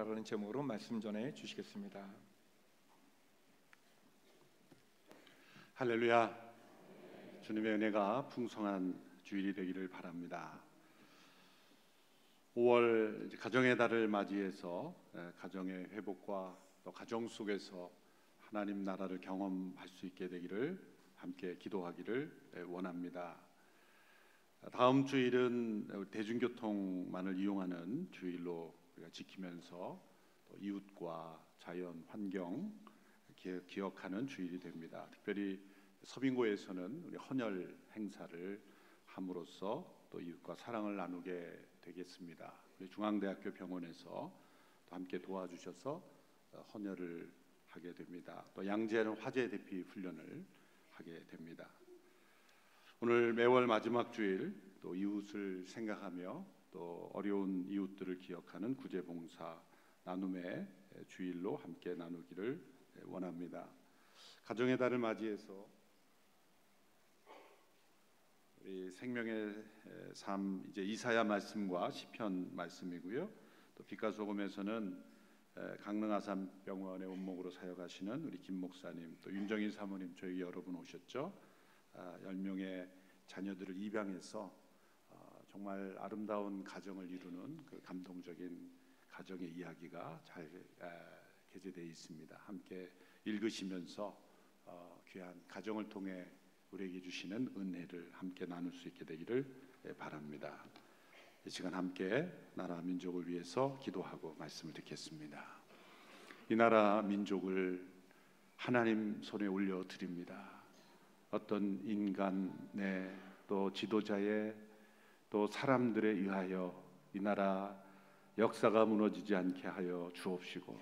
라는 제목으로 말씀 전해 주시겠습니다. 할렐루야. 주님의 은혜가 풍성한 주일이 되기를 바랍니다. 5월 가정의 달을 맞이해서 가정의 회복과 또 가정 속에서 하나님 나라를 경험할 수 있게 되기를 함께 기도하기를 원합니다. 다음 주일은 대중교통만을 이용하는 주일로 우리가 지키면서 또 이웃과 자연, 환경 기억하는 주일이 됩니다. 특별히 서빙고에서는 우리 헌혈 행사를 함으로써 또 이웃과 사랑을 나누게 되겠습니다. 우리 중앙대학교 병원에서 또 함께 도와주셔서 헌혈을 하게 됩니다. 또 양재는 화재 대피 훈련을 하게 됩니다. 오늘 매월 마지막 주일 또 이웃을 생각하며 또 어려운 이웃들을 기억하는 구제봉사 나눔의 주일로 함께 나누기를 원합니다. 가정의 달을 맞이해서 우리 생명의 삶 이제 이사야 말씀과 시편 말씀이고요. 또 빛과 소금에서는 강릉 아산병원의 원목으로 사역하시는 우리 김 목사님, 또 윤정인 사모님 저희 여러분 오셨죠. 10명의 자녀들을 입양해서 정말 아름다운 가정을 이루는 그 감동적인 가정의 이야기가 잘 게재되어 있습니다. 함께 읽으시면서 귀한 가정을 통해 우리에게 주시는 은혜를 함께 나눌 수 있게 되기를 바랍니다. 이 시간 함께 나라 민족을 위해서 기도하고 말씀을 듣겠습니다. 이 나라 민족을 하나님 손에 올려드립니다. 어떤 인간의 또 지도자의 또 사람들에 의하여 이 나라 역사가 무너지지 않게 하여 주옵시고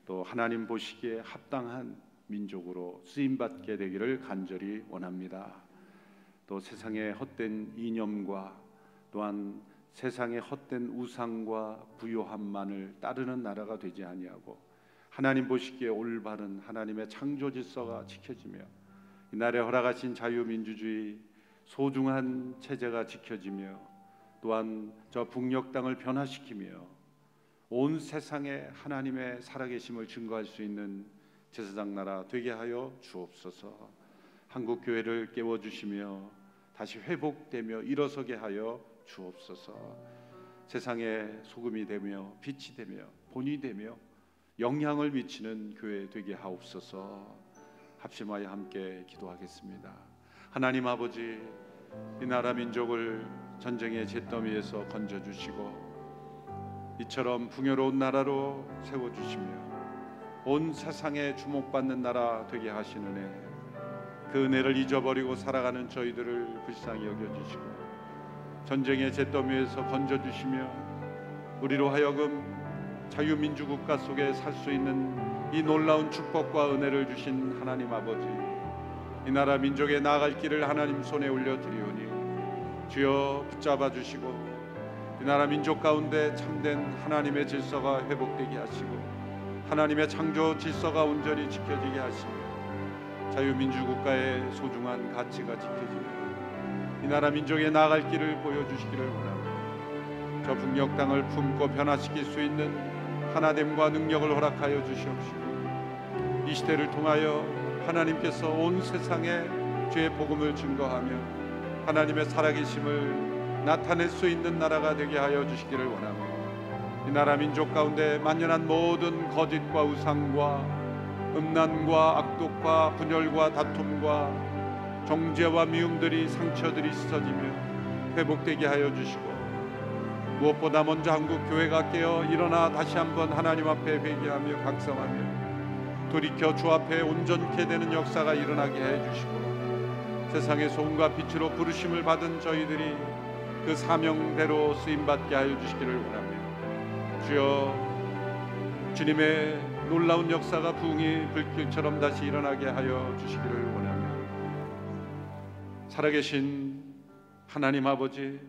또 하나님 보시기에 합당한 민족으로 쓰임받게 되기를 간절히 원합니다. 또 세상의 헛된 이념과 또한 세상의 헛된 우상과 부요함만을 따르는 나라가 되지 아니하고 하나님 보시기에 올바른 하나님의 창조 질서가 지켜지며 이 나라에 허락하신 자유민주주의 소중한 체제가 지켜지며 또한 저 북녘 땅을 변화시키며 온 세상에 하나님의 살아계심을 증거할 수 있는 제사장 나라 되게 하여 주옵소서. 한국 교회를 깨워주시며 다시 회복되며 일어서게 하여 주옵소서. 세상에 소금이 되며 빛이 되며 본이 되며 영향을 미치는 교회 되게 하옵소서. 합심하여 함께 기도하겠습니다. 하나님 아버지, 이 나라 민족을 전쟁의 잿더미에서 건져주시고 이처럼 풍요로운 나라로 세워주시며 온 세상에 주목받는 나라 되게 하시는 은혜, 그 은혜를 잊어버리고 살아가는 저희들을 불쌍히 여겨주시고 전쟁의 잿더미에서 건져주시며 우리로 하여금 자유민주국가 속에 살 수 있는 이 놀라운 축복과 은혜를 주신 하나님 아버지, 이 나라 민족에 나아갈 길을 하나님 손에 올려드리오니 주여 붙잡아 주시고 이 나라 민족 가운데 참된 하나님의 질서가 회복되게 하시고 하나님의 창조 질서가 온전히 지켜지게 하시며 자유민주국가의 소중한 가치가 지켜지며 이 나라 민족에 나아갈 길을 보여주시기를 원합니다. 저 북녘 땅을 품고 변화시킬 수 있는 하나됨과 능력을 허락하여 주시옵시고 이 시대를 통하여 하나님께서 온 세상에 주의 복음을 증거하며 하나님의 살아계심을 나타낼 수 있는 나라가 되게 하여 주시기를 원합니다. 이 나라 민족 가운데 만연한 모든 거짓과 우상과 음란과 악독과 분열과 다툼과 정죄와 미움들이 상처들이 씻어지며 회복되게 하여 주시고 무엇보다 먼저 한국 교회가 깨어 일어나 다시 한번 하나님 앞에 회개하며 각성하며 돌이켜 주 앞에 온전케 되는 역사가 일어나게 해주시고 세상의 소금과 빛으로 부르심을 받은 저희들이 그 사명대로 쓰임받게 하여 주시기를 원합니다. 주여, 주님의 놀라운 역사가 부흥이 불길처럼 다시 일어나게 하여 주시기를 원합니다. 살아계신 하나님 아버지,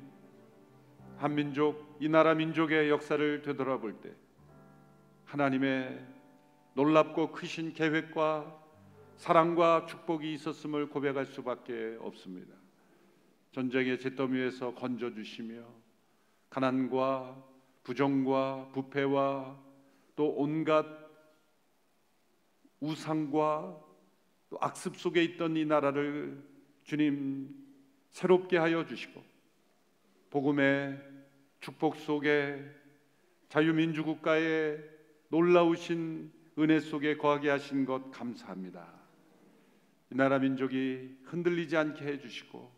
한민족, 이 나라 민족의 역사를 되돌아볼 때 하나님의 놀랍고 크신 계획과 사랑과 축복이 있었음을 고백할 수밖에 없습니다. 전쟁의 잿더미에서 건져주시며 가난과 부정과 부패와 또 온갖 우상과 또 악습 속에 있던 이 나라를 주님 새롭게 하여 주시고 복음의 축복 속에 자유민주국가의 놀라우신 은혜 속에 거하게 하신 것 감사합니다. 이 나라 민족이 흔들리지 않게 해주시고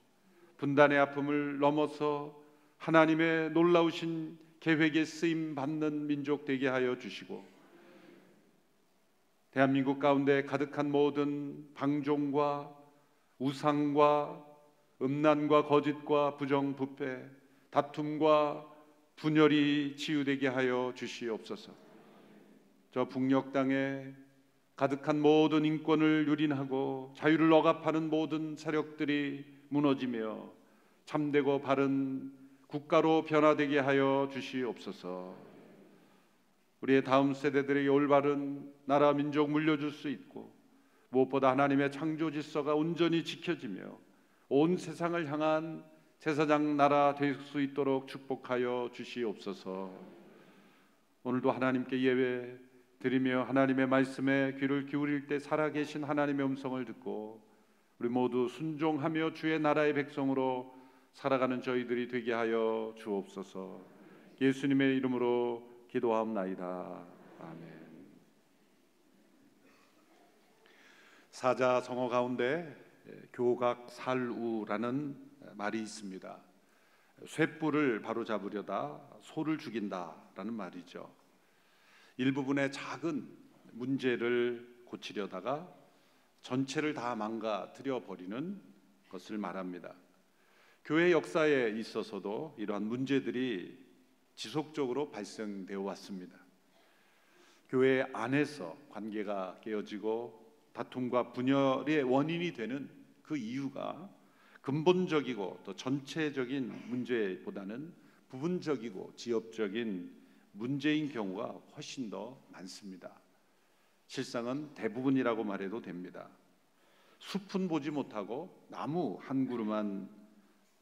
분단의 아픔을 넘어서 하나님의 놀라우신 계획에 쓰임 받는 민족 되게 하여 주시고 대한민국 가운데 가득한 모든 방종과 우상과 음란과 거짓과 부정부패 다툼과 분열이 치유되게 하여 주시옵소서. 저 북녘 땅에 가득한 모든 인권을 유린하고 자유를 억압하는 모든 세력들이 무너지며 참되고 바른 국가로 변화되게 하여 주시옵소서. 우리의 다음 세대들에게 올바른 나라 민족 물려줄 수 있고 무엇보다 하나님의 창조 질서가 온전히 지켜지며 온 세상을 향한 제사장 나라 될 수 있도록 축복하여 주시옵소서. 오늘도 하나님께 예배 드리며 하나님의 말씀에 귀를 기울일 때 살아계신 하나님의 음성을 듣고 우리 모두 순종하며 주의 나라의 백성으로 살아가는 저희들이 되게 하여 주옵소서. 예수님의 이름으로 기도하옵나이다. 아멘. 사자성어 가운데 교각살우라는 말이 있습니다. 쇠뿔을 바로잡으려다 소를 죽인다라는 말이죠. 일부분의 작은 문제를 고치려다가 전체를 다 망가뜨려 버리는 것을 말합니다. 교회 역사에 있어서도 이러한 문제들이 지속적으로 발생되어 왔습니다. 교회 안에서 관계가 깨어지고 다툼과 분열의 원인이 되는 그 이유가 근본적이고 또 전체적인 문제보다는 부분적이고 지역적인 문제인 경우가 훨씬 더 많습니다. 실상은 대부분이라고 말해도 됩니다. 숲은 보지 못하고 나무 한 그루만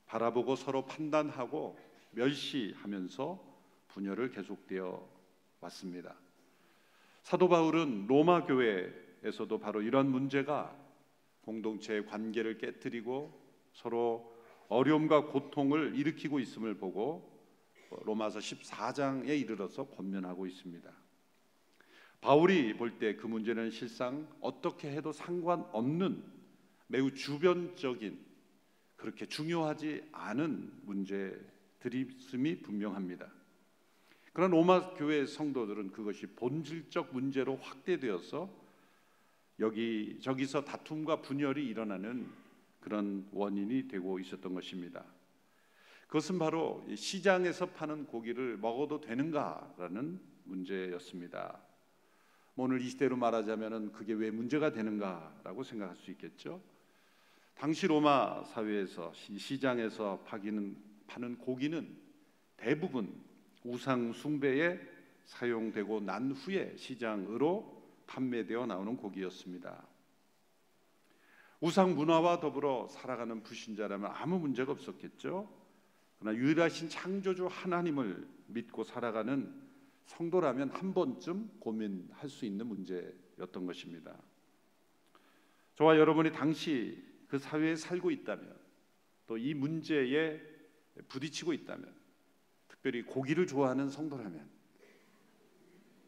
바라보고 서로 판단하고 멸시하면서 분열을 계속되어 왔습니다. 사도 바울은 로마 교회에서도 바로 이런 문제가 공동체의 관계를 깨뜨리고 서로 어려움과 고통을 일으키고 있음을 보고 로마서 14장에 이르러서 권면하고 있습니다. 바울이 볼 때 그 문제는 실상 어떻게 해도 상관없는 매우 주변적인 그렇게 중요하지 않은 문제들임이 분명합니다. 그러나 로마 교회 성도들은 그것이 본질적 문제로 확대되어서 여기저기서 다툼과 분열이 일어나는 그런 원인이 되고 있었던 것입니다. 그것은 바로 시장에서 파는 고기를 먹어도 되는가라는 문제였습니다. 오늘 이 시대로 말하자면 그게 왜 문제가 되는가라고 생각할 수 있겠죠. 당시 로마 사회에서 시장에서 파는 고기는 대부분 우상 숭배에 사용되고 난 후에 시장으로 판매되어 나오는 고기였습니다. 우상 문화와 더불어 살아가는 불신자라면 아무 문제가 없었겠죠. 그러나 유일하신 창조주 하나님을 믿고 살아가는 성도라면 한 번쯤 고민할 수 있는 문제였던 것입니다. 저와 여러분이 당시 그 사회에 살고 있다면 또 이 문제에 부딪히고 있다면 특별히 고기를 좋아하는 성도라면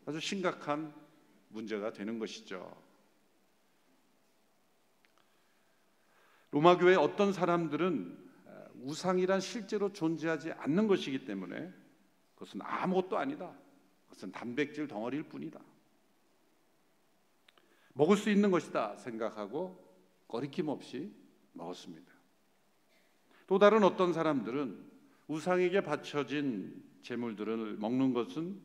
아주 심각한 문제가 되는 것이죠. 로마 교회의 어떤 사람들은 우상이란 실제로 존재하지 않는 것이기 때문에 그것은 아무것도 아니다. 그것은 단백질 덩어리일 뿐이다. 먹을 수 있는 것이다 생각하고 꺼리낌 없이 먹었습니다. 또 다른 어떤 사람들은 우상에게 바쳐진 제물들을 먹는 것은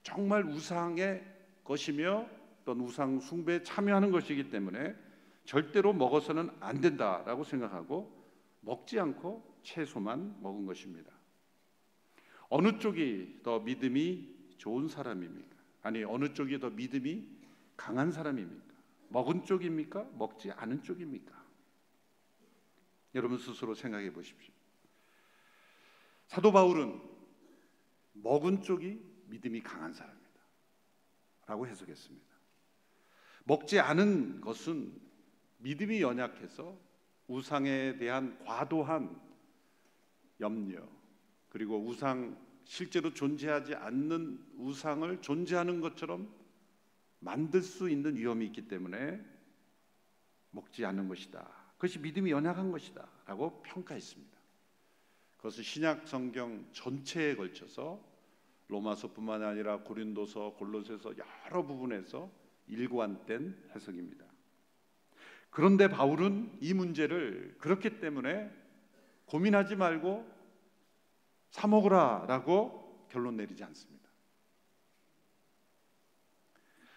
정말 우상의 것이며 또는 우상 숭배에 참여하는 것이기 때문에 절대로 먹어서는 안 된다라고 생각하고 먹지 않고 채소만 먹은 것입니다. 어느 쪽이 더 믿음이 좋은 사람입니까? 아니, 어느 쪽이 더 믿음이 강한 사람입니까? 먹은 쪽입니까? 먹지 않은 쪽입니까? 여러분 스스로 생각해 보십시오. 사도 바울은 먹은 쪽이 믿음이 강한 사람입니다. 라고 해석했습니다. 먹지 않은 것은 믿음이 연약해서 우상에 대한 과도한 염려, 그리고 실제로 존재하지 않는 우상을 존재하는 것처럼 만들 수 있는 위험이 있기 때문에 먹지 않는 것이다. 그것이 믿음이 연약한 것이다 라고 평가했습니다. 그것은 신약 성경 전체에 걸쳐서 로마서뿐만 아니라 고린도서, 골로새서 여러 부분에서 일관된 해석입니다. 그런데 바울은 이 문제를 그렇기 때문에 고민하지 말고 사 먹으라 라고 결론 내리지 않습니다.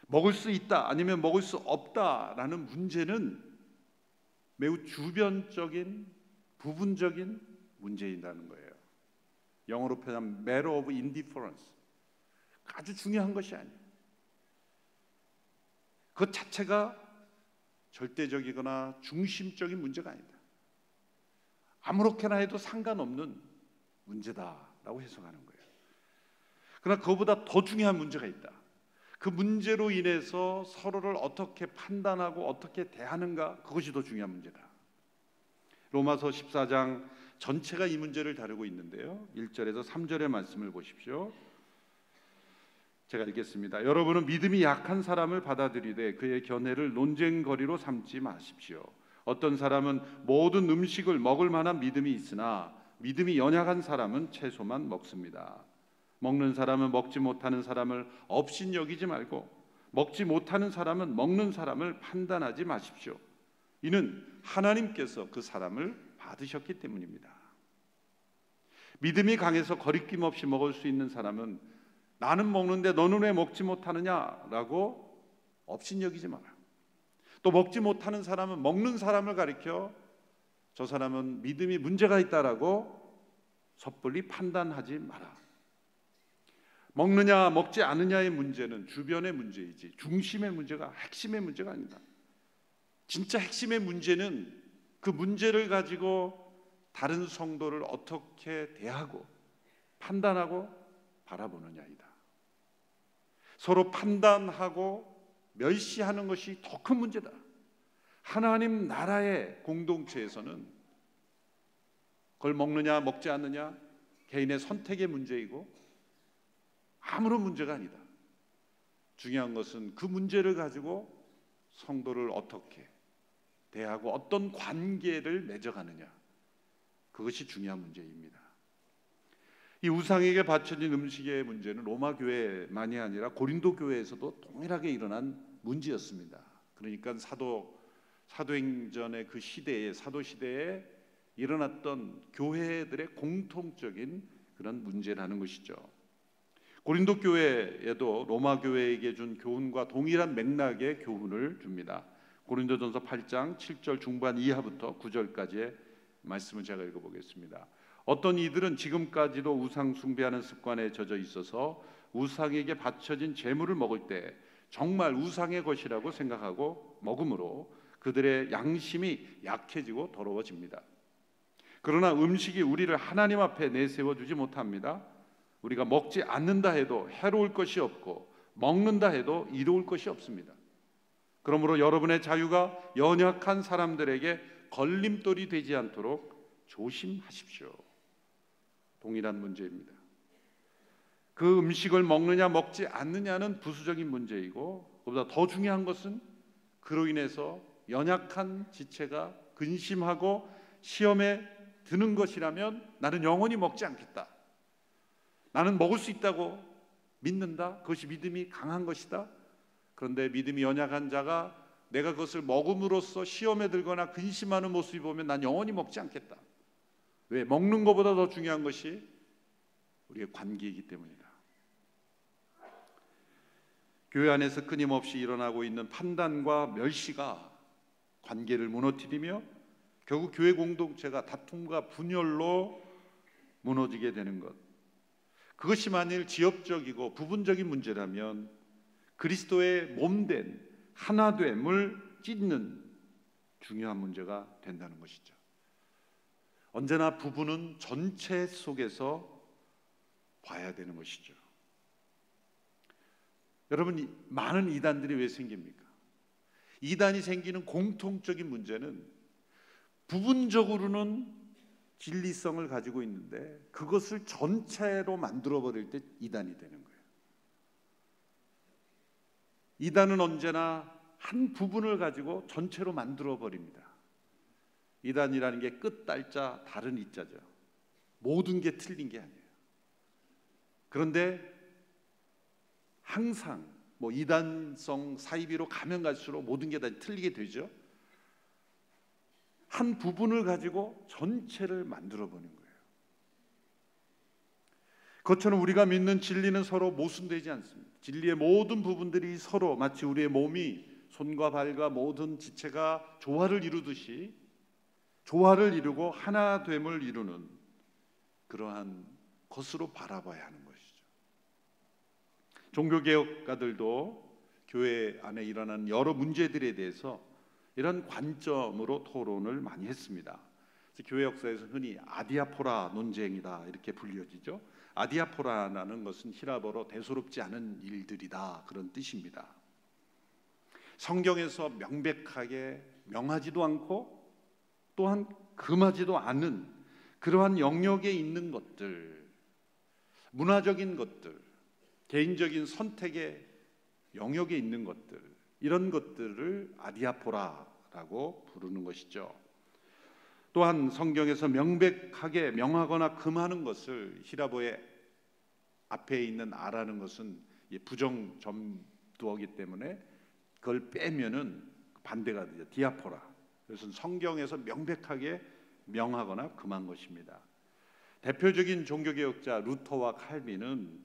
먹을 수 있다 아니면 먹을 수 없다라는 문제는 매우 주변적인 부분적인 문제이라는 거예요. 영어로 표현하면 matter of indifference, 아주 중요한 것이 아니에요. 그 자체가 절대적이거나 중심적인 문제가 아니다. 아무렇게나 해도 상관없는 문제다라고 해석하는 거예요. 그러나 그것보다 더 중요한 문제가 있다. 그 문제로 인해서 서로를 어떻게 판단하고 어떻게 대하는가, 그것이 더 중요한 문제다. 로마서 14장 전체가 이 문제를 다루고 있는데요, 1절에서 3절의 말씀을 보십시오. 제가 읽겠습니다. 여러분은 믿음이 약한 사람을 받아들이되 그의 견해를 논쟁거리로 삼지 마십시오. 어떤 사람은 모든 음식을 먹을 만한 믿음이 있으나 믿음이 연약한 사람은 채소만 먹습니다. 먹는 사람은 먹지 못하는 사람을 업신여기지 말고 먹지 못하는 사람은 먹는 사람을 판단하지 마십시오. 이는 하나님께서 그 사람을 받으셨기 때문입니다. 믿음이 강해서 거리낌 없이 먹을 수 있는 사람은 나는 먹는데 너는 왜 먹지 못하느냐라고 업신여기지 마라. 또 먹지 못하는 사람은 먹는 사람을 가리켜 저 사람은 믿음이 문제가 있다라고 섣불리 판단하지 마라. 먹느냐 먹지 않느냐의 문제는 주변의 문제이지 중심의 문제가, 핵심의 문제가 아니다. 진짜 핵심의 문제는 그 문제를 가지고 다른 성도를 어떻게 대하고 판단하고 바라보느냐이다. 서로 판단하고 멸시하는 것이 더 큰 문제다. 하나님 나라의 공동체에서는 그걸 먹느냐 먹지 않느냐 개인의 선택의 문제이고 아무런 문제가 아니다. 중요한 것은 그 문제를 가지고 성도를 어떻게 대하고 어떤 관계를 맺어가느냐, 그것이 중요한 문제입니다. 이 우상에게 바쳐진 음식의 문제는 로마 교회만이 아니라 고린도 교회에서도 동일하게 일어난 문제였습니다. 그러니까 사도행전의 그 시대에, 사도 시대에 일어났던 교회들의 공통적인 그런 문제라는 것이죠. 고린도 교회에도 로마 교회에게 준 교훈과 동일한 맥락의 교훈을 줍니다. 고린도전서 8장 7절 중반 이하부터 9절까지의 말씀을 제가 읽어보겠습니다. 어떤 이들은 지금까지도 우상 숭배하는 습관에 젖어 있어서 우상에게 바쳐진 제물을 먹을 때 정말 우상의 것이라고 생각하고 먹음으로 그들의 양심이 약해지고 더러워집니다. 그러나 음식이 우리를 하나님 앞에 내세워주지 못합니다. 우리가 먹지 않는다 해도 해로울 것이 없고 먹는다 해도 이로울 것이 없습니다. 그러므로 여러분의 자유가 연약한 사람들에게 걸림돌이 되지 않도록 조심하십시오. 동일한 문제입니다. 그 음식을 먹느냐 먹지 않느냐는 부수적인 문제이고 그보다 더 중요한 것은 그로 인해서 연약한 지체가 근심하고 시험에 드는 것이라면 나는 영원히 먹지 않겠다. 나는 먹을 수 있다고 믿는다. 그것이 믿음이 강한 것이다. 그런데 믿음이 연약한 자가 내가 그것을 먹음으로써 시험에 들거나 근심하는 모습이 보면 난 영원히 먹지 않겠다. 왜? 먹는 것보다 더 중요한 것이 우리의 관계이기 때문이다. 교회 안에서 끊임없이 일어나고 있는 판단과 멸시가 관계를 무너뜨리며 결국 교회 공동체가 다툼과 분열로 무너지게 되는 것, 그것이 만일 지역적이고 부분적인 문제라면 그리스도의 몸된 하나됨을 찢는 중요한 문제가 된다는 것이죠. 언제나 부분은 전체 속에서 봐야 되는 것이죠. 여러분, 많은 이단들이 왜 생깁니까? 이단이 생기는 공통적인 문제는 부분적으로는 진리성을 가지고 있는데 그것을 전체로 만들어 버릴 때 이단이 되는 거예요. 이단은 언제나 한 부분을 가지고 전체로 만들어 버립니다. 이단이라는 게 끝 달자 다른 이자죠. 모든 게 틀린 게 아니에요. 그런데 항상 뭐 이단성 사이비로 가면 갈수록 모든 게 다 틀리게 되죠. 한 부분을 가지고 전체를 만들어 보는 거예요. 그것처럼 우리가 믿는 진리는 서로 모순되지 않습니다. 진리의 모든 부분들이 서로 마치 우리의 몸이 손과 발과 모든 지체가 조화를 이루듯이 조화를 이루고 하나됨을 이루는 그러한 것으로 바라봐야 하는 것이죠. 종교개혁가들도 교회 안에 일어나는 여러 문제들에 대해서 이런 관점으로 토론을 많이 했습니다. 교회 역사에서 흔히 아디아포라 논쟁이다 이렇게 불려지죠. 아디아포라라는 것은 히라보로 대수롭지 않은 일들이다 그런 뜻입니다. 성경에서 명백하게 명하지도 않고 또한 금하지도 않은 그러한 영역에 있는 것들, 문화적인 것들, 개인적인 선택의 영역에 있는 것들, 이런 것들을 아디아포라라고 부르는 것이죠. 또한 성경에서 명백하게 명하거나 금하는 것을 히라보의 앞에 있는 아라는 것은 부정 점두어기 때문에 그걸 빼면은 반대가 되죠. 디아포라. 그래서 성경에서 명백하게 명하거나 금한 것입니다. 대표적인 종교개혁자 루터와 칼빈은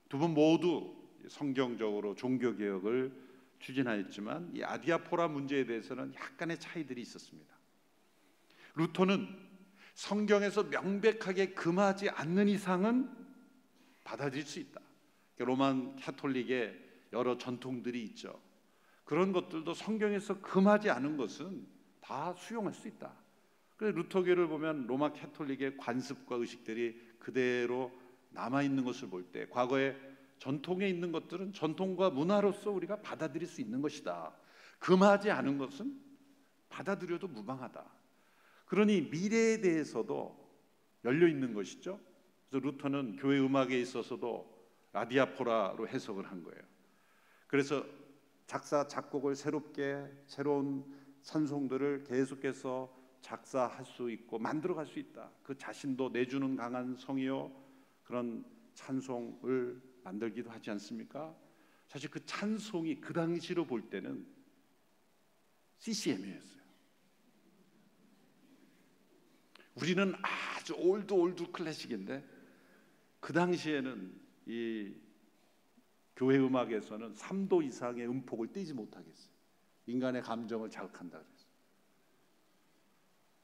두 분 모두 성경적으로 종교개혁을 추진하였지만 이 아디아포라 문제에 대해서는 약간의 차이들이 있었습니다. 루터는 성경에서 명백하게 금하지 않는 이상은 받아들일 수 있다. 로만 캐톨릭의 여러 전통들이 있죠. 그런 것들도 성경에서 금하지 않은 것은 다 수용할 수 있다. 그래서 루터교를 보면 로마 캐톨릭의 관습과 의식들이 그대로 남아있는 것을 볼 때 과거에 전통에 있는 것들은 전통과 문화로서 우리가 받아들일 수 있는 것이다. 금하지 않은 것은 받아들여도 무방하다. 그러니 미래에 대해서도 열려 있는 것이죠. 그래서 루터는 교회 음악에 있어서도 아디아포라로 해석을 한 거예요. 그래서 작사 작곡을 새로운 찬송들을 계속해서 작사할 수 있고 만들어갈 수 있다. 그 자신도 내주는 강한 성이요 그런 찬송을 만들기도 하지 않습니까? 사실 그 찬송이 그 당시로 볼 때는 CCM이었어요. 우리는 아주 올드 클래식인데 그 당시에는 이 교회 음악에서는 3도 이상의 음폭을 띄지 못하겠어요. 인간의 감정을 자극한다 그래서.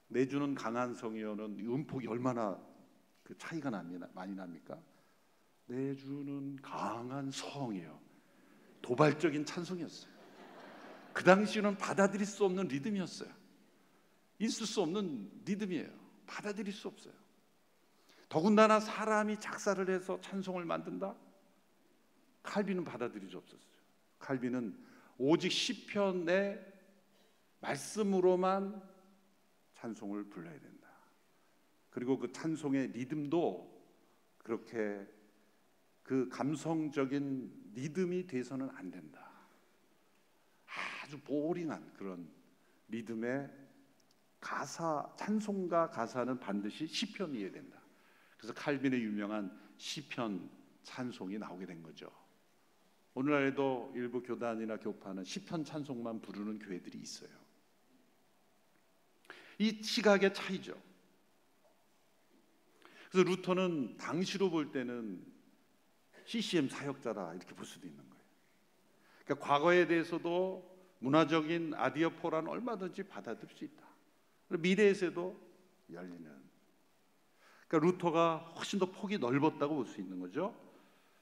내주는 강한 성이요는 음폭이 얼마나 그 차이가 많이 납니까? 내주는 강한 성이요. 도발적인 찬송이었어요. 그 당시에는 받아들일 수 없는 리듬이었어요. 있을 수 없는 리듬이에요. 받아들일 수 없어요. 더군다나 사람이 작사를 해서 찬송을 만든다? 칼빈은 받아들일 수 없었어요. 칼빈은 오직 시편의 말씀으로만 찬송을 불러야 된다. 그리고 그 찬송의 리듬도 그렇게 그 감성적인 리듬이 돼서는 안 된다. 아주 보링한 그런 리듬의 가사, 찬송가 가사는 반드시 시편이어야 된다. 그래서 칼빈의 유명한 시편 찬송이 나오게 된 거죠. 오늘날에도 일부 교단이나 교파는 시편 찬송만 부르는 교회들이 있어요. 이 시각의 차이죠. 그래서 루터는 당시로 볼 때는 CCM 사역자다 이렇게 볼 수도 있는 거예요. 그러니까 과거에 대해서도 문화적인 아디아포라는 얼마든지 받아들일 수 있다. 미래에서도 열리는. 그러니까 루터가 훨씬 더 폭이 넓었다고 볼 수 있는 거죠.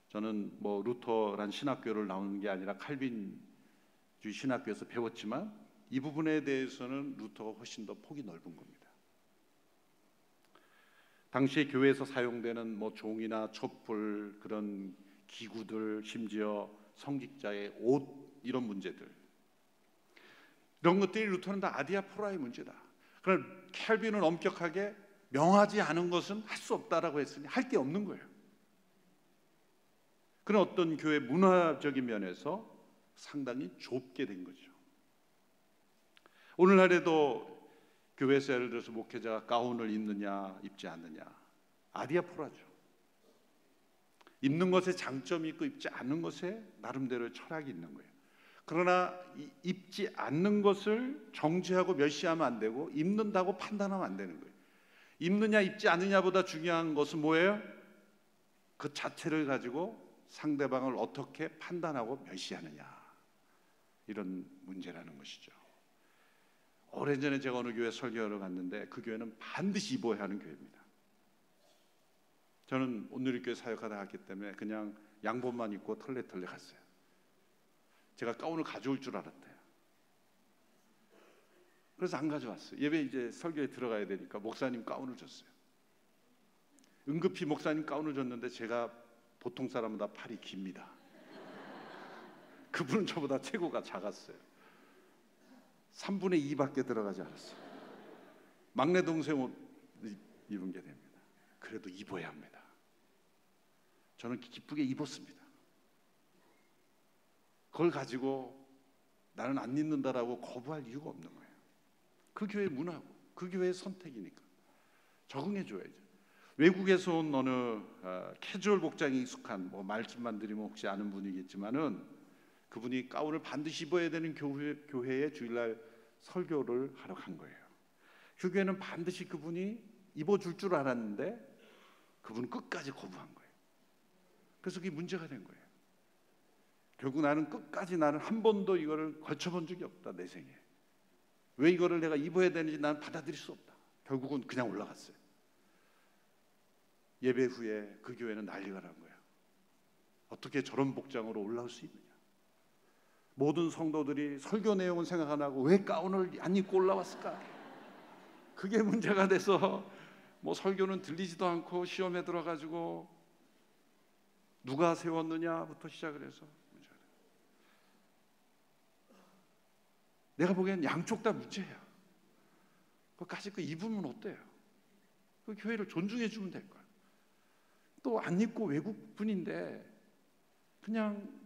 저는 뭐 루터란 신학교를 나오는 게 아니라 칼빈주의 신학교에서 배웠지만 이 부분에 대해서는 루터가 훨씬 더 폭이 넓은 겁니다. 당시에 교회에서 사용되는 뭐 종이나 촛불 그런 기구들 심지어 성직자의 옷, 이런 문제들, 이런 것들이 루터는 다 아디아포라의 문제다. 그러나 켈빈은 엄격하게 명하지 않은 것은 할 수 없다라고 했으니 할 게 없는 거예요. 그런 어떤 교회 문화적인 면에서 상당히 좁게 된 거죠. 오늘날에도 교회에서 예를 들어서 목회자가 가운을 입느냐 입지 않느냐, 아디아포라죠. 입는 것에 장점이 있고 입지 않는 것에 나름대로의 철학이 있는 거예요. 그러나 입지 않는 것을 정죄하고 멸시하면 안 되고, 입는다고 판단하면 안 되는 거예요. 입느냐 입지 않느냐보다 중요한 것은 뭐예요? 그 자체를 가지고 상대방을 어떻게 판단하고 멸시하느냐, 이런 문제라는 것이죠. 오래전에 제가 어느 교회 설교하러 갔는데 그 교회는 반드시 입어야 하는 교회입니다. 저는 온누리교회 사역하다 갔기 때문에 그냥 양복만 입고 털레털레 갔어요. 제가 가운을 가져올 줄 알았대요. 그래서 안 가져왔어요. 예배 이제 설교에 들어가야 되니까 목사님 가운을 줬어요. 응급히 목사님 가운을 줬는데 제가 보통 사람보다 팔이 깁니다. 그분은 저보다 체구가 작았어요. 3분의 2밖에 들어가지 않았어요. 막내 동생 옷 입은 게 됩니다. 그래도 입어야 합니다. 저는 기쁘게 입었습니다. 그걸 가지고 나는 안 입는다라고 거부할 이유가 없는 거예요. 그 교회의 문화고 그 교회의 선택이니까 적응해 줘야죠. 외국에서 온 어느 캐주얼 복장에 익숙한, 말씀만 드리면 혹시 아는 분이겠지만은 그분이 가운을 반드시 입어야 되는 교회에 주일날 설교를 하러 간 거예요. 그 교회는 반드시 그분이 입어줄 줄 알았는데 그분은 끝까지 거부한 거예요. 그래서 그게 문제가 된 거예요. 결국 나는 끝까지, 나는 한 번도 이거를 거쳐본 적이 없다, 내 생에. 왜 이거를 내가 입어야 되는지 나는 받아들일 수 없다. 결국은 그냥 올라갔어요. 예배 후에 그 교회는 난리가 난 거예요. 어떻게 저런 복장으로 올라올 수 있느냐. 모든 성도들이 설교 내용은 생각 안 하고 왜 가운을 안 입고 올라왔을까? 그게 문제가 돼서 설교는 들리지도 않고 시험에 들어가지고 누가 세웠느냐부터 시작을 해서 문제가 돼요. 내가 보기엔 양쪽 다 문제예요. 그까짓 거 입으면 어때요? 그 교회를 존중해 주면 될 거예요. 또 안 입고 외국 분인데 그냥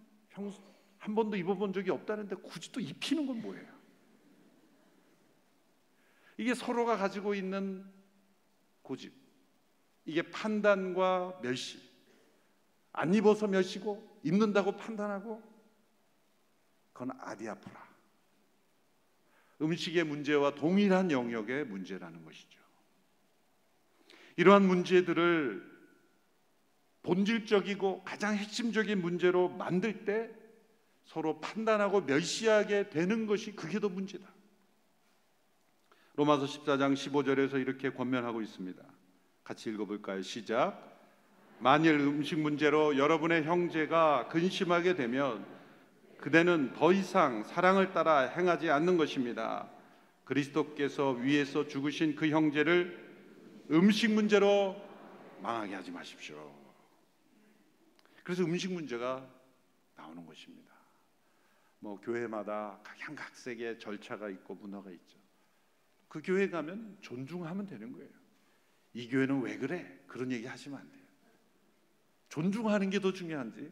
한 번도 입어본 적이 없다는데 굳이 또 입히는 건 뭐예요? 이게 서로가 가지고 있는 고집, 이게 판단과 멸시, 안 입어서 멸시고 입는다고 판단하고, 그건 아디아포라, 음식의 문제와 동일한 영역의 문제라는 것이죠. 이러한 문제들을 본질적이고 가장 핵심적인 문제로 만들 때 서로 판단하고 멸시하게 되는 것이, 그게 더 문제다. 로마서 14장 15절에서 이렇게 권면하고 있습니다. 같이 읽어볼까요? 시작. 만일 음식 문제로 여러분의 형제가 근심하게 되면 그대는 더 이상 사랑을 따라 행하지 않는 것입니다. 그리스도께서 위에서 죽으신 그 형제를 음식 문제로 망하게 하지 마십시오. 그래서 음식 문제가 나오는 것입니다. 교회마다 각양각색의 절차가 있고 문화가 있죠. 그 교회 가면 존중하면 되는 거예요. 이 교회는 왜 그래? 그런 얘기 하시면 안 돼요. 존중하는 게 더 중요한지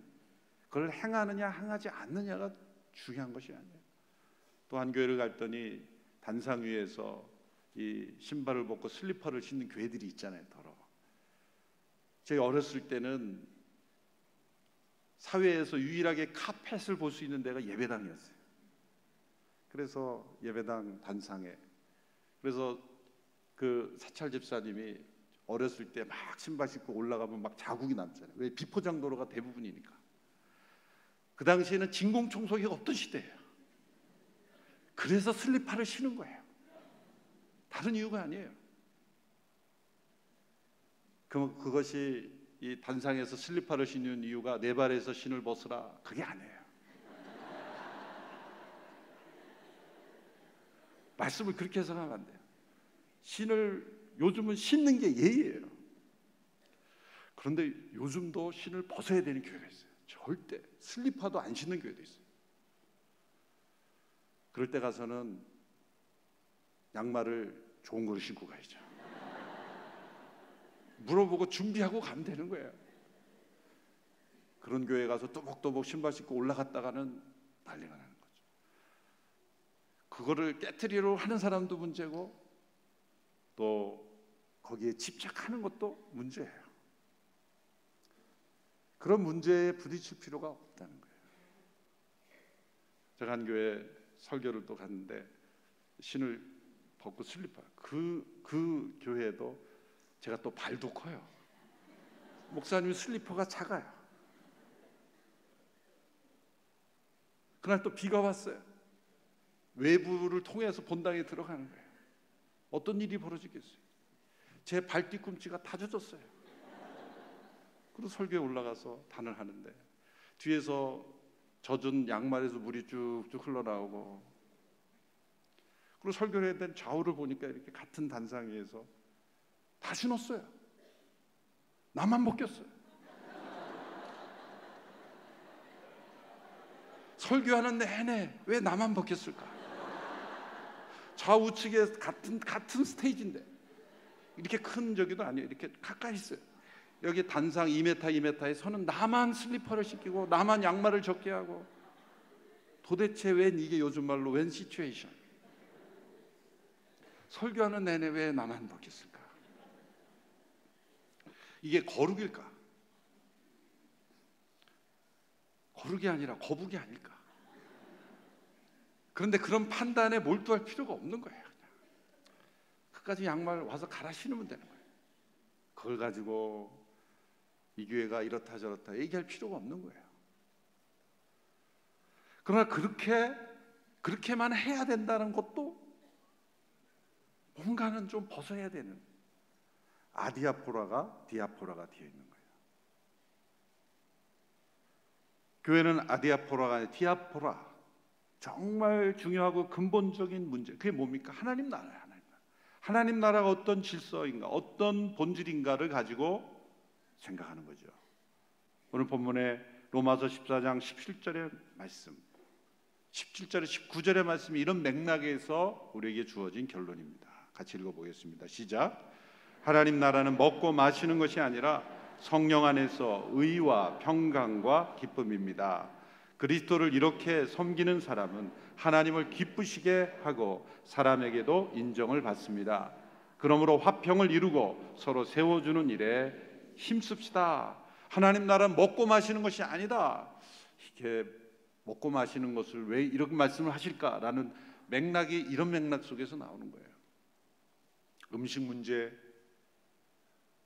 그걸 행하느냐 행하지 않느냐가 중요한 것이 아니에요. 또 한 교회를 갔더니 단상 위에서 이 신발을 벗고 슬리퍼를 신는 교회들이 있잖아요. 더러워. 제가 어렸을 때는 사회에서 유일하게 카펫을 볼 수 있는 데가 예배당이었어요. 그래서 예배당 단상에, 그래서 그 사찰 집사님이 어렸을 때 막 신발 신고 올라가면 막 자국이 남잖아요. 왜? 비포장도로가 대부분이니까. 그 당시에는 진공청소기가 없던 시대예요. 그래서 슬리퍼를 신은 거예요. 다른 이유가 아니에요. 그것이 이 단상에서 슬리퍼를 신는 이유가 내 발에서 신을 벗으라, 그게 아니에요. 말씀을 그렇게 해석하면 안 돼요. 신을 요즘은 신는 게 예의예요. 그런데 요즘도 신을 벗어야 되는 교회가 있어요. 절대 슬리퍼도 안 신는 교회도 있어요. 그럴 때 가서는 양말을 좋은 걸 신고 가야죠. 물어보고 준비하고 가면 되는 거예요. 그런 교회 가서 또복또복 신발 신고 올라갔다가는 난리가 나는 거죠. 그거를 깨트리려 하는 사람도 문제고 또 거기에 집착하는 것도 문제예요. 그런 문제에 부딪힐 필요가 없다는 거예요. 제가 한 교회 설교를 또 갔는데 신을 벗고 슬리퍼, 그 교회에도 제가 또 발도 커요. 목사님 슬리퍼가 작아요. 그날 또 비가 왔어요. 외부를 통해서 본당에 들어가는 거예요. 어떤 일이 벌어지겠어요? 제 발 뒤꿈치가 다 젖었어요. 그리고 설교에 올라가서 단을 하는데 뒤에서 젖은 양말에서 물이 쭉쭉 흘러나오고, 그리고 설교를 해야 된 좌우를 보니까 이렇게 같은 단상 위에서 다 신었어요. 나만 벗겼어요. 설교하는 내내 왜 나만 벗겼을까? 좌우측에 같은 스테이지인데 이렇게 큰 저기도 아니에요. 이렇게 가까이 있어요. 여기 단상 2m, 2m에 서는 나만 슬리퍼를 신기고 나만 양말을 젖게 하고, 도대체 웬 이게 요즘 말로 웬 시츄에이션? 설교하는 내내 왜 나만 벗겼을까? 이게 거룩일까? 거룩이 아니라 거북이 아닐까? 그런데 그런 판단에 몰두할 필요가 없는 거예요. 그냥 끝까지 양말 와서 갈아 신으면 되는 거예요. 그걸 가지고 이 교회가 이렇다 저렇다 얘기할 필요가 없는 거예요. 그러나 그렇게만 해야 된다는 것도 뭔가는 좀 벗어야 되는, 아디아포라가 디아포라가 되어 있는 거예요. 교회는 아디아포라가 아니라 디아포라, 정말 중요하고 근본적인 문제, 그게 뭡니까? 하나님 나라예요. 하나님 나라가 어떤 질서인가, 어떤 본질인가를 가지고 생각하는 거죠. 오늘 본문에 로마서 14장 17절의 말씀, 17절에 19절의 말씀이 이런 맥락에서 우리에게 주어진 결론입니다. 같이 읽어보겠습니다. 시작. 하나님 나라는 먹고 마시는 것이 아니라 성령 안에서 의와 평강과 기쁨입니다. 그리스도를 이렇게 섬기는 사람은 하나님을 기쁘시게 하고 사람에게도 인정을 받습니다. 그러므로 화평을 이루고 서로 세워주는 일에 힘씁시다. 하나님 나라는 먹고 마시는 것이 아니다. 이게 먹고 마시는 것을 왜 이렇게 말씀을 하실까라는 맥락이 이런 맥락 속에서 나오는 거예요. 음식 문제,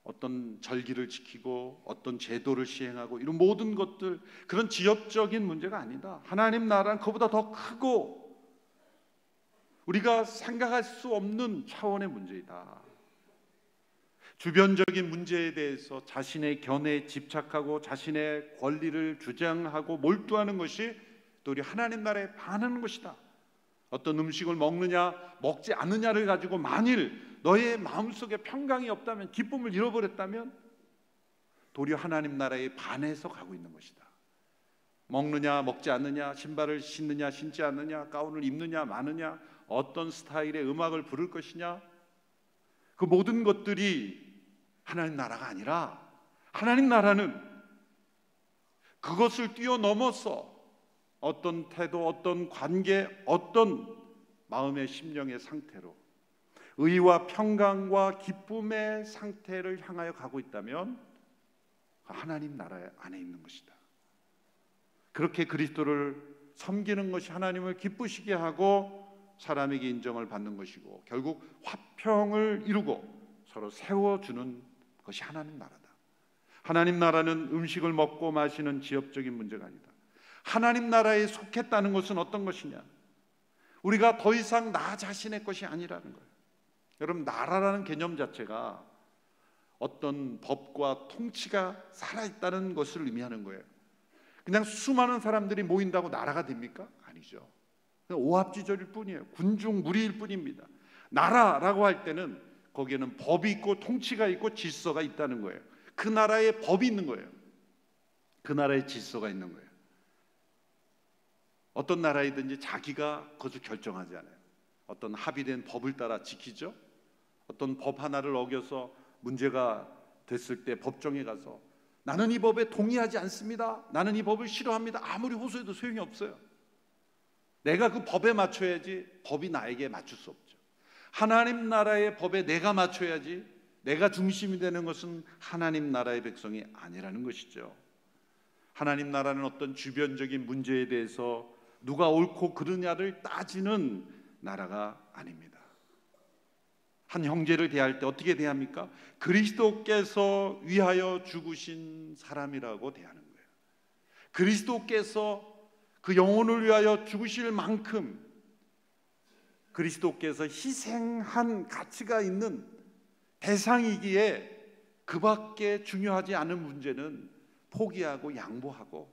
어떤 절기를 지키고 어떤 제도를 시행하고 이런 모든 것들, 그런 지역적인 문제가 아니다. 하나님 나라는 그보다 더 크고 우리가 생각할 수 없는 차원의 문제이다. 주변적인 문제에 대해서 자신의 견해에 집착하고 자신의 권리를 주장하고 몰두하는 것이 또 우리 하나님 나라에 반하는 것이다. 어떤 음식을 먹느냐 먹지 않느냐를 가지고 만일 너의 마음속에 평강이 없다면, 기쁨을 잃어버렸다면 도리어 하나님 나라에 반해서 가고 있는 것이다. 먹느냐 먹지 않느냐, 신발을 신느냐 신지 않느냐, 가운을 입느냐 마느냐, 어떤 스타일의 음악을 부를 것이냐, 그 모든 것들이 하나님 나라가 아니라, 하나님 나라는 그것을 뛰어넘어서 어떤 태도, 어떤 관계, 어떤 마음의 심령의 상태로 의와 평강과 기쁨의 상태를 향하여 가고 있다면 하나님 나라 안에 있는 것이다. 그렇게 그리스도를 섬기는 것이 하나님을 기쁘시게 하고 사람에게 인정을 받는 것이고, 결국 화평을 이루고 서로 세워주는 것이 하나님 나라다. 하나님 나라는 음식을 먹고 마시는 지역적인 문제가 아니다. 하나님 나라에 속했다는 것은 어떤 것이냐? 우리가 더 이상 나 자신의 것이 아니라는 거예요. 여러분, 나라라는 개념 자체가 어떤 법과 통치가 살아있다는 것을 의미하는 거예요. 그냥 수많은 사람들이 모인다고 나라가 됩니까? 아니죠. 오합지졸일 뿐이에요. 군중무리일 뿐입니다. 나라라고 할 때는 거기에는 법이 있고 통치가 있고 질서가 있다는 거예요. 그 나라에 법이 있는 거예요. 그 나라의 질서가 있는 거예요. 어떤 나라이든지 자기가 그것을 결정하지 않아요. 어떤 합의된 법을 따라 지키죠. 어떤 법 하나를 어겨서 문제가 됐을 때 법정에 가서 나는 이 법에 동의하지 않습니다, 나는 이 법을 싫어합니다, 아무리 호소해도 소용이 없어요. 내가 그 법에 맞춰야지 법이 나에게 맞출 수 없죠. 하나님 나라의 법에 내가 맞춰야지. 내가 중심이 되는 것은 하나님 나라의 백성이 아니라는 것이죠. 하나님 나라는 어떤 주변적인 문제에 대해서 누가 옳고 그르냐를 따지는 나라가 아닙니다. 한 형제를 대할 때 어떻게 대합니까? 그리스도께서 위하여 죽으신 사람이라고 대하는 거예요. 그리스도께서 그 영혼을 위하여 죽으실 만큼 그리스도께서 희생한 가치가 있는 대상이기에 그 밖에 중요하지 않은 문제는 포기하고 양보하고,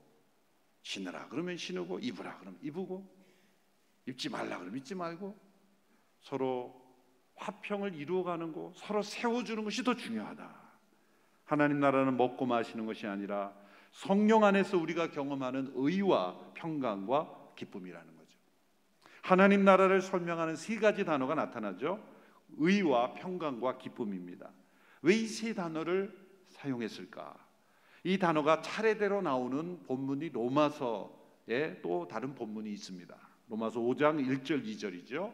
신으라 그러면 신으고 입으라 그러면 입고, 입지 말라 그러면 입지 말고, 서로 화평을 이루어가는 것, 서로 세워주는 것이 더 중요하다. 하나님 나라는 먹고 마시는 것이 아니라 성령 안에서 우리가 경험하는 의와 평강과 기쁨이라는 거죠. 하나님 나라를 설명하는 세 가지 단어가 나타나죠. 의와 평강과 기쁨입니다. 왜 이 세 단어를 사용했을까? 이 단어가 차례대로 나오는 본문이 로마서에 또 다른 본문이 있습니다. 로마서 5장 1절 2절이죠.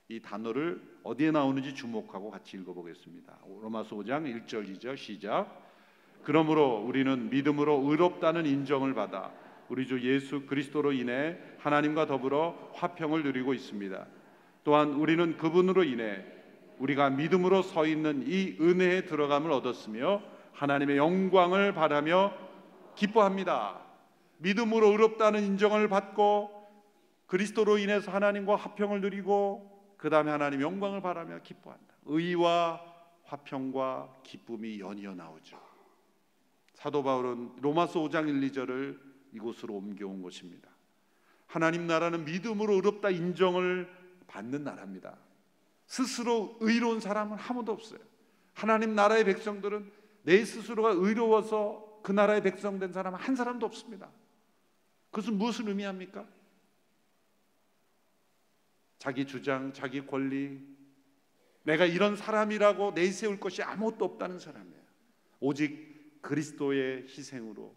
이 단어를 어디에 나오는지 주목하고 같이 읽어보겠습니다. 로마서 5장 1절 2절 시작. 그러므로 우리는 믿음으로 의롭다는 인정을 받아 우리 주 예수 그리스도로 인해 하나님과 더불어 화평을 누리고 있습니다. 또한 우리는 그분으로 인해 우리가 믿음으로 서 있는 이 은혜에 들어감을 얻었으며 하나님의 영광을 바라며 기뻐합니다. 믿음으로 의롭다는 인정을 받고 그리스도로 인해서 하나님과 화평을 누리고 그 다음에 하나님 영광을 바라며 기뻐한다. 의와 화평과 기쁨이 연이어 나오죠. 사도 바울은 로마서 5장 1, 2절을 이곳으로 옮겨온 것입니다. 하나님 나라는 믿음으로 의롭다 인정을 받는 나라입니다. 스스로 의로운 사람은 아무도 없어요. 하나님 나라의 백성들은 내 스스로가 의로워서 그 나라의 백성 된 사람은 한 사람도 없습니다. 그것은 무엇을 의미합니까? 자기 주장, 자기 권리, 내가 이런 사람이라고 내세울 것이 아무것도 없다는 사람이에요. 오직 그리스도의 희생으로,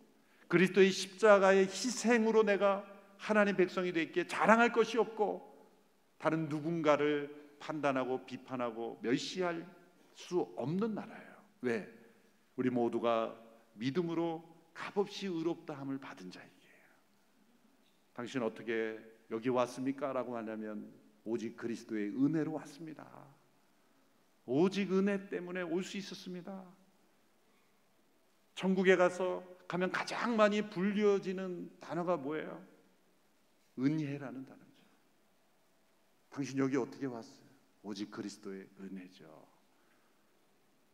그리스도의 십자가의 희생으로 내가 하나님 백성이 되기에 자랑할 것이 없고 다른 누군가를 판단하고 비판하고 멸시할 수 없는 나라예요. 왜? 우리 모두가 믿음으로 값없이 의롭다함을 받은 자이기에. 당신 어떻게 여기 왔습니까? 라고 하냐면 오직 그리스도의 은혜로 왔습니다. 오직 은혜 때문에 올 수 있었습니다. 천국에 가면 가장 많이 불려지는 단어가 뭐예요? 은혜라는 단어죠. 당신 여기 어떻게 왔어요? 오직 그리스도의 은혜죠.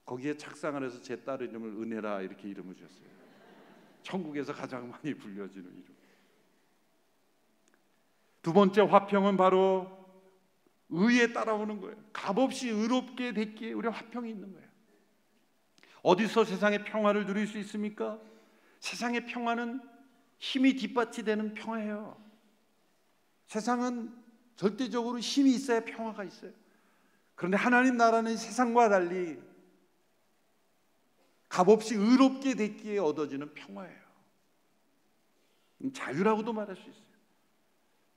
거기에 착상을 해서 제 딸 이름을 은혜라 이렇게 이름을 주셨어요. 천국에서 가장 많이 불려지는 이름. 두 번째 화평은 바로 의에 따라오는 거예요. 값없이 의롭게 됐기에 우리 화평이 있는 거예요. 어디서 세상의 평화를 누릴 수 있습니까? 세상의 평화는 힘이 뒷받침되는 평화예요. 세상은 절대적으로 힘이 있어야 평화가 있어요. 그런데 하나님 나라는 세상과 달리 값없이 의롭게 됐기에 얻어지는 평화예요. 자유라고도 말할 수 있어요.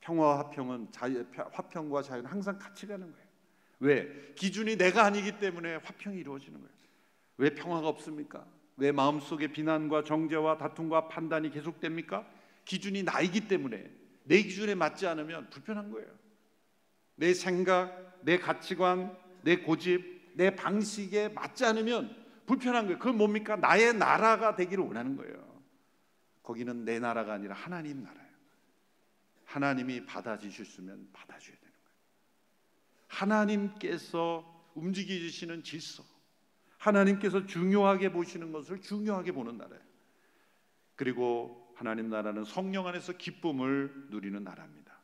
평화와 화평은 화평과 자유는 항상 같이 가는 거예요. 왜? 기준이 내가 아니기 때문에 화평이 이루어지는 거예요. 왜 평화가 없습니까? 왜 마음속에 비난과 정죄와 다툼과 판단이 계속됩니까? 기준이 나이기 때문에. 내 기준에 맞지 않으면 불편한 거예요. 내 생각, 내 가치관, 내 고집, 내 방식에 맞지 않으면 불편한 거예요. 그건 뭡니까? 나의 나라가 되기를 원하는 거예요. 거기는 내 나라가 아니라 하나님 나라예요. 하나님이 받아주셨으면 받아줘야 되는 거예요. 하나님께서 움직이시는 질서, 하나님께서 중요하게 보시는 것을 중요하게 보는 나라예요. 그리고 하나님 나라는 성령 안에서 기쁨을 누리는 나라입니다.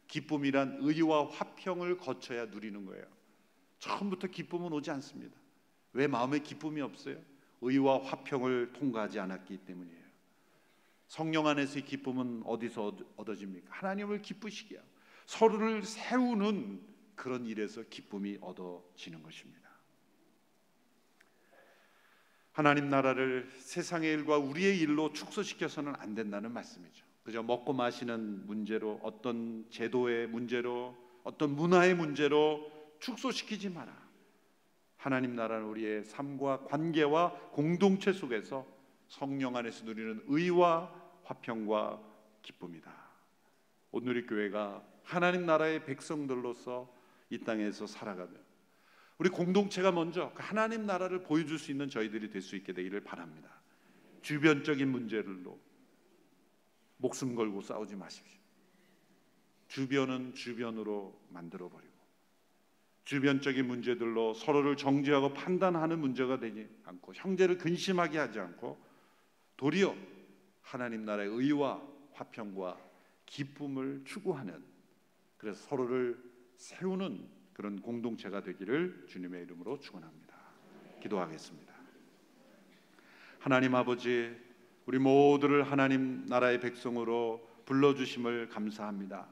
기쁨이란 의와 화평을 거쳐야 누리는 거예요. 처음부터 기쁨은 오지 않습니다. 왜 마음에 기쁨이 없어요? 의와 화평을 통과하지 않았기 때문이에요. 성령 안에서의 기쁨은 어디서 얻어집니까? 하나님을 기쁘시게 하고 서로를 세우는 그런 일에서 기쁨이 얻어지는 것입니다. 하나님 나라를 세상의 일과 우리의 일로 축소시켜서는 안 된다는 말씀이죠. 그저 먹고 마시는 문제로, 어떤 제도의 문제로, 어떤 문화의 문제로 축소시키지 마라. 하나님 나라는 우리의 삶과 관계와 공동체 속에서 성령 안에서 누리는 의와 화평과 기쁨이다. 오늘 이 교회가 하나님 나라의 백성들로서 이 땅에서 살아가며 우리 공동체가 먼저 하나님 나라를 보여줄 수 있는 저희들이 될 수 있게 되기를 바랍니다. 주변적인 문제들로 목숨 걸고 싸우지 마십시오. 주변은 주변으로 만들어버리고 주변적인 문제들로 서로를 정죄하고 판단하는 문제가 되지 않고 형제를 근심하게 하지 않고 도리어 하나님 나라의 의와 화평과 기쁨을 추구하는, 그래서 서로를 세우는 그런 공동체가 되기를 주님의 이름으로 축원합니다. 기도하겠습니다. 하나님 아버지, 우리 모두를 하나님 나라의 백성으로 불러주심을 감사합니다.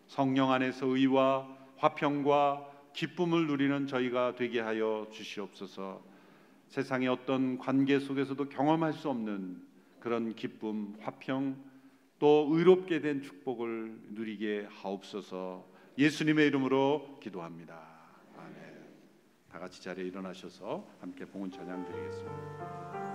성령 안에서 의와 화평과 기쁨을 누리는 저희가 되게 하여 주시옵소서. 세상의 어떤 관계 속에서도 경험할 수 없는 그런 기쁨, 화평, 또 의롭게 된 축복을 누리게 하옵소서. 예수님의 이름으로 기도합니다. 아멘. 다 같이 자리에 일어나셔서 함께 봉헌 찬양 드리겠습니다.